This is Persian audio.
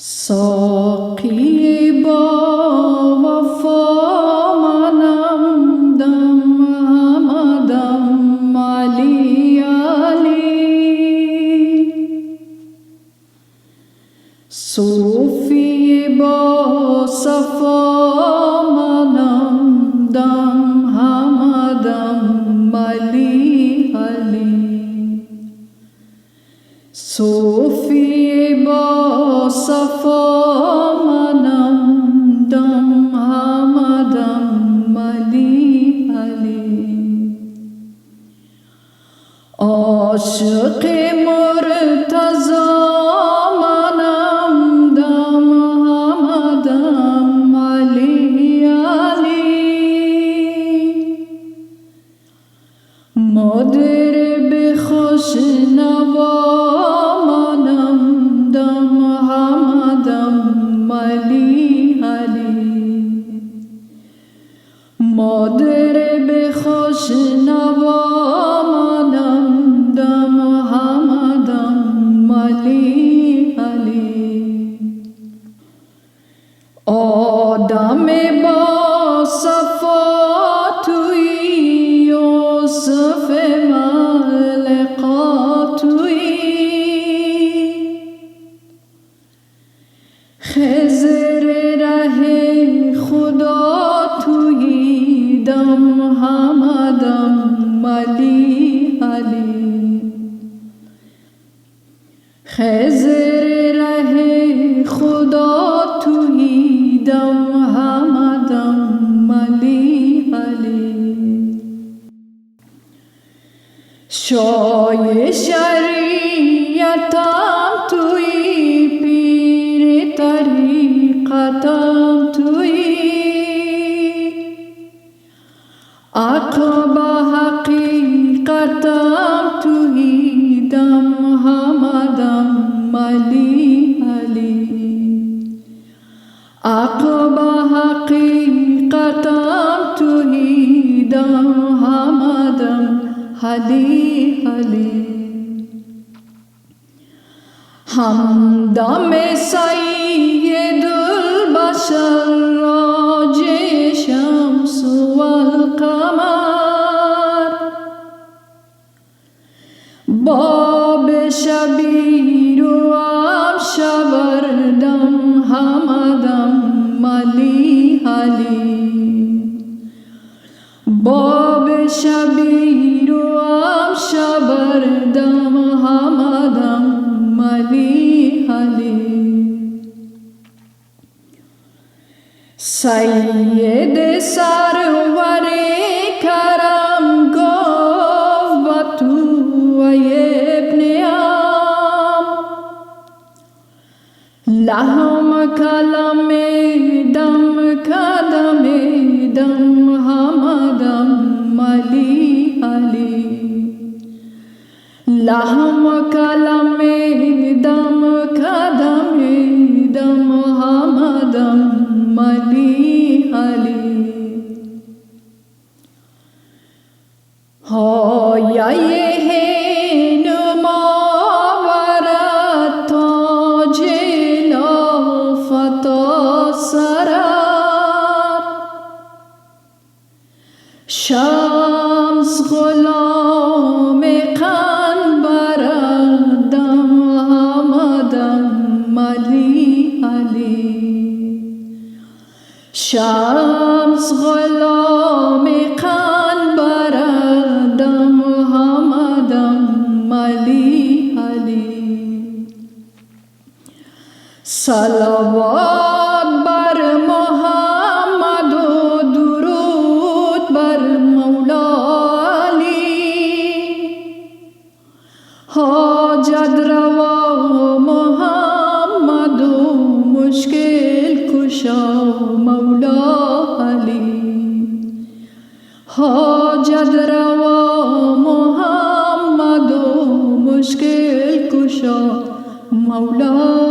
ساقی با وفا منم دم همدم علی علی صوفی با صفا منم دم همدم علی علی صوفی با صفا منم دم همدم علی علی عاشق مرتضی منم دم همدم علی علی مادر خوش نوا مادر به خوش نوا منم دم همدم علی علی آدم با صفا توی یوسف ملقا توی خضر ره خدا توی دم همدم علی علی خضر ره خدا توی دم همدم علی علی شای شریعتم توی پیر طریقتم توی عقب حقیقتم توی دم همدم علی علی عقب حقیقتم توی دم همدم علی علی همدم سید البشر راجع شمس والقمر باب شبیر و شبر دم همدم علی علی باب شبیر و شبر دم همدم علی علی سید سرور کرم گفت با تو ابن عم لهم کلم دم کدم دم همدم علی علی لهم کلم دم کدم دم همدم علی علی هایه نماورد تاج لافتا سرد شمس غلام قنبرد دم همدم علی علی شمس غلام قنبرد دم همدم علی علی صلوات بر محمد و درود بر مولا علی حاجت روا محمد و مشکل کشا مولا علی حاجت روا محمد و مشکل کشا مولا